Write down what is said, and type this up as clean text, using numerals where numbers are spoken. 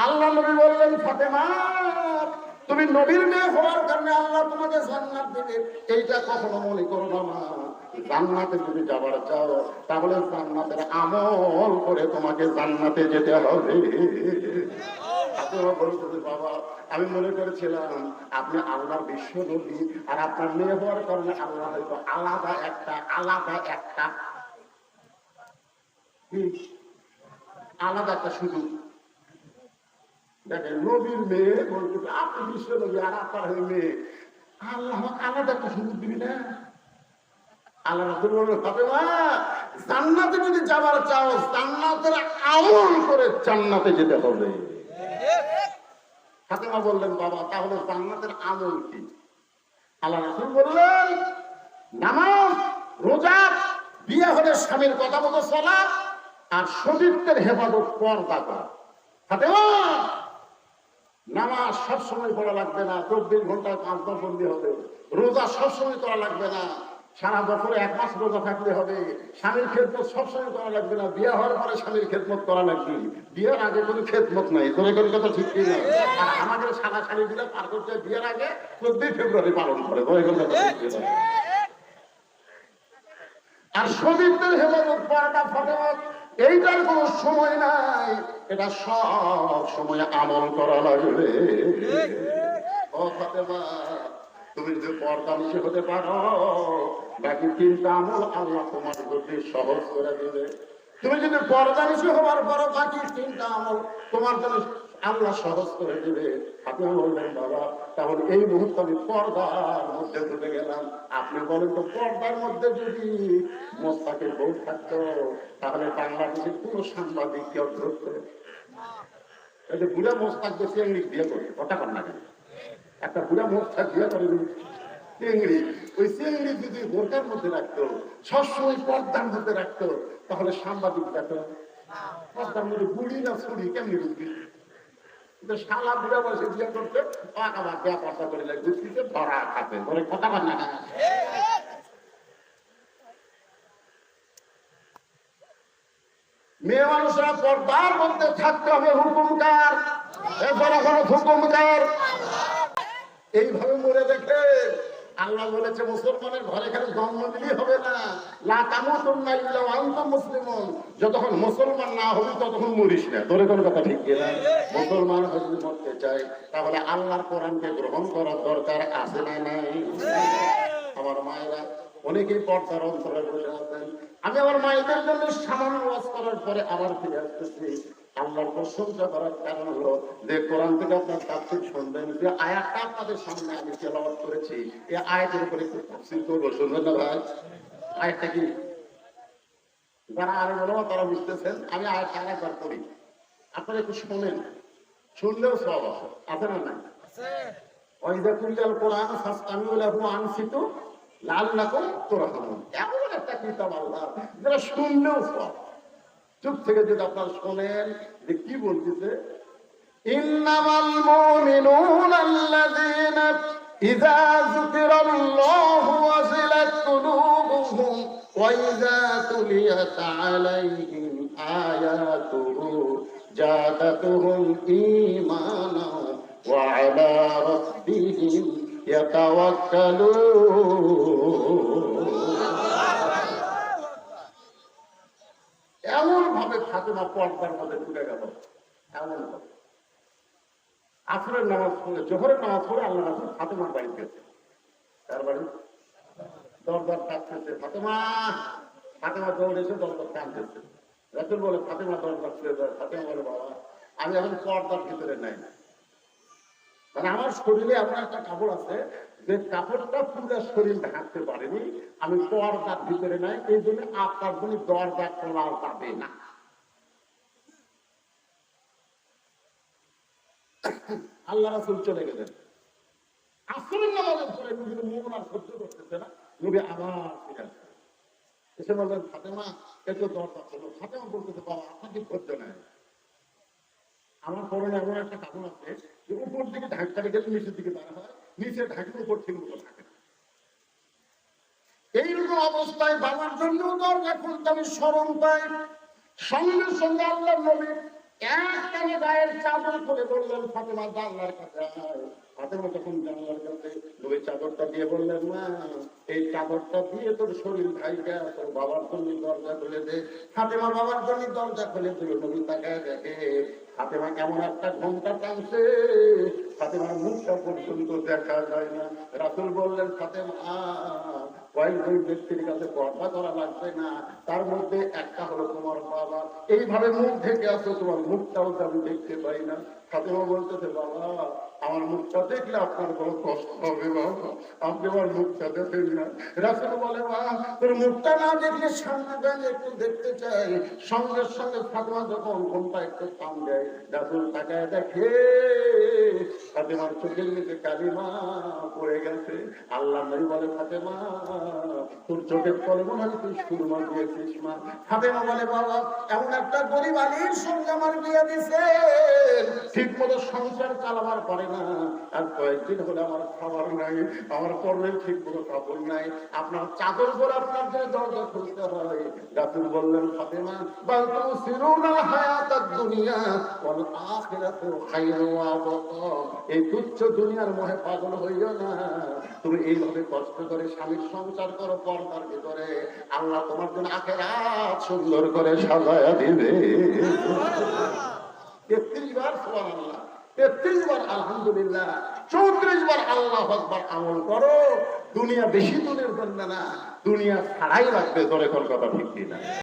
আল্লাহ নবী বললেন, ফাতেমা তুমি নবীর মেয়ে হওয়ার কারণে আল্লাহ তোমাকে জান্নাত দেবে, এইটা কখনো মনে করো না মা। জান্নাতে যদি যাবার চাও তাহলে জান্নাতের আমল করে তোমাকে জান্নাতে যেতে হবে। বাবা আমি মনে করেছিলাম আপনি আল্লাহর বিশ্ব নবী, আর আপনার মেয়ে হওয়ার কারণে আল্লাহ হয়তো আলাদা একটা সুযোগ দেখেন। নবীর মেয়ে বলতে আপনি বিশ্ব নবী আর আপনার মেয়ে, আল্লাহ আলাদা একটা সুযোগ দিবি না? আল্লাহ রাসূল বললেন, ফাতেমা জান্নাতে যদি যাবার চাও জান্নাতের আমল করে জান্নাতে যেতে হবে। ফাতেমা বললেন, বাবা তাহলে জান্নাতের আমল কি? আল্লাহ রাসূল বললেন, নামাজ, রোজা, বিয়ে হলে স্বামীর কথা মতো চলা, আর সতীত্বের হেফাজত, পর্দা করা। ফাতেমা নামাজ সবসময় পড়া লাগবে না, 24 ঘন্টায় 5 বার বন্দি হবে। রোজা সবসময় করা লাগবে না, সারা বছরে 1 মাস রোজা থাকলে হবে। স্বামীর খেদমত সবসময় করা লাগবে না, বিয়ে হওয়ার পরে স্বামীর খেদমত করা লাগবে। বিয়ের আগে কোনো খেদমত নাই, তোর কোনো কথা ঠিক কি না? আর আমাদের সারা শাড়িগুলো পার করতে বিয়ের আগে 14 ফেব্রুয়ারি পালন করে, তোর কোনো কথা ঠিক না। আর সতীত্বের হেফাজত করাটা ফাতেমা এইটার কোনো সময় নাই, এটা সব সময় আমল করা লাগবে। ও ফাতেমা তুমি যদি পর্দা নিষে হতে পারো বাকি 3টা আমল আল্লাহ তোমার প্রতি সহজ করে দেবে। তুমি যদি পর্দা নিষে হওয়ার পরও বাকি 3টা আমল তোমার জন্য আল্লাহ সহজ করে দেবে। আপনি বললেন, বাবা তাহলে এই মুহূর্তে আমি পর্দার মধ্যে ঢুকে গেলাম। আপনি বলেন তো পর্দার মধ্যে যদি মোস্তাকের বউ থাকতো তাহলে বাংলাদেশের কোন সাংবাদিক কেউ ধরতো? এই যে বুড়া মোস্তাক বেশি ইংলিশ বিয়ে করে কথা কর না কেন? একটা বুড়া মোস্তাক বিয়ে করে চিংড়ি, ওই চিংড়ি যদি বোরকার মধ্যে রাখতো, সবসময় পর্দার মধ্যে রাখতো, তাহলে সাংবাদিক দেখো পর্দার মধ্যে বুড়ি না ছুড়ি কেমনি বুঝবি? শালা বুড়া বয়সে বিয়ে করতে আবার পর্দা করে লাগবে, ধরা খাতে বলে কথা বল না। মেয়ে মানুষরা পর্দার মধ্যে থাকতে হবে, হুকুমকার এছাড়া কোনো হুকুমকার। এইভাবে মরে দেখে আল্লাহ বলেছে মুসলমানের ঘরে খালি জন্ম দিলেই হবে না, লা তামুতুন্না ইল্লা ওয়া আনতুম মুসলিমুন, যতক্ষণ মুসলমান না হবি ততক্ষণ মরিস না। তোর কোনো কথা ঠিক কি না? মুসলমান হয়ে যদি মরতে চাই তাহলে আল্লাহর কোরআনকে গ্রহণ করার দরকার আছে না নাই? আমার মায়েরা অনেকেই পর্দার অন্তরে বসে আছেন। আমি আমার মায়েদের জন্য সামান্য ওয়াজ করার পরে আবার ফিরে আসতেছি। আল্লাহর প্রশংসা করার কারণ হলো যে কোরআন থেকে আপনার তাফসীর শুনবেন, যে আয়াতটা আপনাদের সামনে আমি তেলাওয়াত করেছি, এই আয়াতের উপরে একটু তাফসীর করব, শুনবেন না ভাই? আয়াতটা কি যারা আরে বলো তারা বুঝতেছেন, আমি আয়াতটা আরেকবার করি, আপনারা একটু শোনেন, শুনলেও সব আছে না নাই? ওয়াইযা কুল্লাল কোরআন ফাসতামিউ লাহু ওয়া আনসিতু লাআল্লাকুম তুরহামুন। এমন একটা কিতাব আল্লাহ যারা শুনলেও সব। চুপ থেকে যদি আপনারা শোনেন যে কি বলতেছে, ইন্নামাল মুমিনুনা আল্লাযীনা ইযা যুকিরাল্লাহু ওয়াজিলাত কুলুবুহুম ওয়া ইযা তুলিয়াত আলাইহিম আয়াতুহু জাদাতুহুম ঈমানা ওয়া আলা রাব্বিহিম ইয়াতাওয়াক্কালুন। এমন ভাবে ফাতেমা পর্দার মধ্যে ঢুকে গেল, এমন ভাবে আসরের নামাজ পড়ে, জোহরের নামাজ পড়ে আল্লাহ রাসূল ফাতেমার বাড়ি গেছে। তার বাড়ি দরজার কাটতেছে, ফাতেমা ফাতেমা দৌড়ে এসে দরজার টানতেছে। রাসূল বলে, ফাতেমা দরজা খুলে দেয়। ফাতেমা বলে, বাবা আমি এখন পর্দার ভিতরে নাই, মানে আমার শরীরে এমন একটা কাপড় আছে যে কাপড়টা পুরো শরীর ঢাকতে পারেনি, আমি পর্দার ভিতরে নাই, এই জন্য আপনার জন্য দরজা খোলা যাবে না। আল্লাহ রাসূল চলে গেলেন। আসরের নামাজের পরে নবীর মন আর সহ্য করতেছে না, নবী আবার ফিরে আসলেন। এসে বললেন, ফাতেমা একটু দরজা খোলো। ফাতেমা বলতেছে, বাবা আপনাকে ধৈর্য নেয়, আমার পরনে এমন একটা কাপড় আছে যে উপর দিকে ঢাকতে গেলে নিচের দিকে দাঁড়া হয়, নিচে ঢাকলে উপর থেকে উপর থাকে না। এইরকম অবস্থায় বাবার জন্য দরজা খুলতে আমি স্মরণ পাই। সঙ্গে সঙ্গে আল্লাহ নবী একটানে গায়ের চাদর খুলে বললেন ফাতেমা জানলার কাছে আয়। ফাতেমা যখন জানলার কাছে ওই চাদরটা দিয়ে বললেন মা এই চাদরটা দিয়ে তোর শরীর ঢাইকা তোর বাবার জন্য দরজা খুলে দে। ফাতেমা বাবার জন্য দরজা খুলে দিল। নবী তাকায় দেখে ফাতেমা কেমন একটা ঘোমটা টানছে, ফাতেমার মুখটা পর্যন্ত দেখা যায় না। রাসূল বললেন ফাতেমা কয়েকজন ব্যক্তির কাছে পর্দা করা লাগবে না, তার মধ্যে একটা হলো তোমার বাবা। এইভাবে মুখ ঢেকে আছো, তোমার মুখটাও আমি দেখতে পাই না। ফাতেমা বলতেছে বাবা আমার মুখটা দেখলে আপনার বড় কষ্ট হবে বাবা, আপনি আমার মুখটা দেখেন না। রাসূল বলে মা তোর মুখটা না দেখলে সামনে দেন একটু দেখতে চাই। সঙ্গে সঙ্গে ফাতেমা যখন ঘুমটা একটু থাম দেয়, রাসূল তাকায় দেখে ফাতেমার চোখের নিচে কালিমা পড়ে গেছে। আল্লাহ নবী বলে ফাতেমা তোর চোখের তলে মনে হয় তুই সুরমা দিয়েছিস মা। ফাতেমা বলে বাবা এমন একটা গরিব আলীর সঙ্গে আমার বিয়ে দিছে, ঠিক মতো সংসার চালাবার পারে না, আর কয়েকদিন হলে আমার খাবার নাই, আমার পরনের ঠিক মতো কাপড় নাই, আপনার চাদর পরে আপনার জন্য দরজা খুলতে হয়। রাসূল বললেন ফাতেমা বাল তুসিরুনাল হায়াতাদ দুনিয়া ওয়াল আখিরাতু খায়রু ওয়া আবকা। এই তুচ্ছ দুনিয়ার মোহে পাগল হইও না, তুমি এইভাবে কষ্ট করে স্বামীর সংসার করো পর্দার ভিতরে, আল্লাহ তোমার জন্য আখিরাত সুন্দর করে সাজায়া দিবে। 33 বার সুবহানাল্লাহ, 33 বার আলহামদুলিল্লাহ, 34 বার আল্লাহু আকবার আমল করো। দুনিয়া বেশি দিনের জন্য না, দুনিয়া ছাড়াই রাখবে। তোর এখন কথা ঠিক কিনা?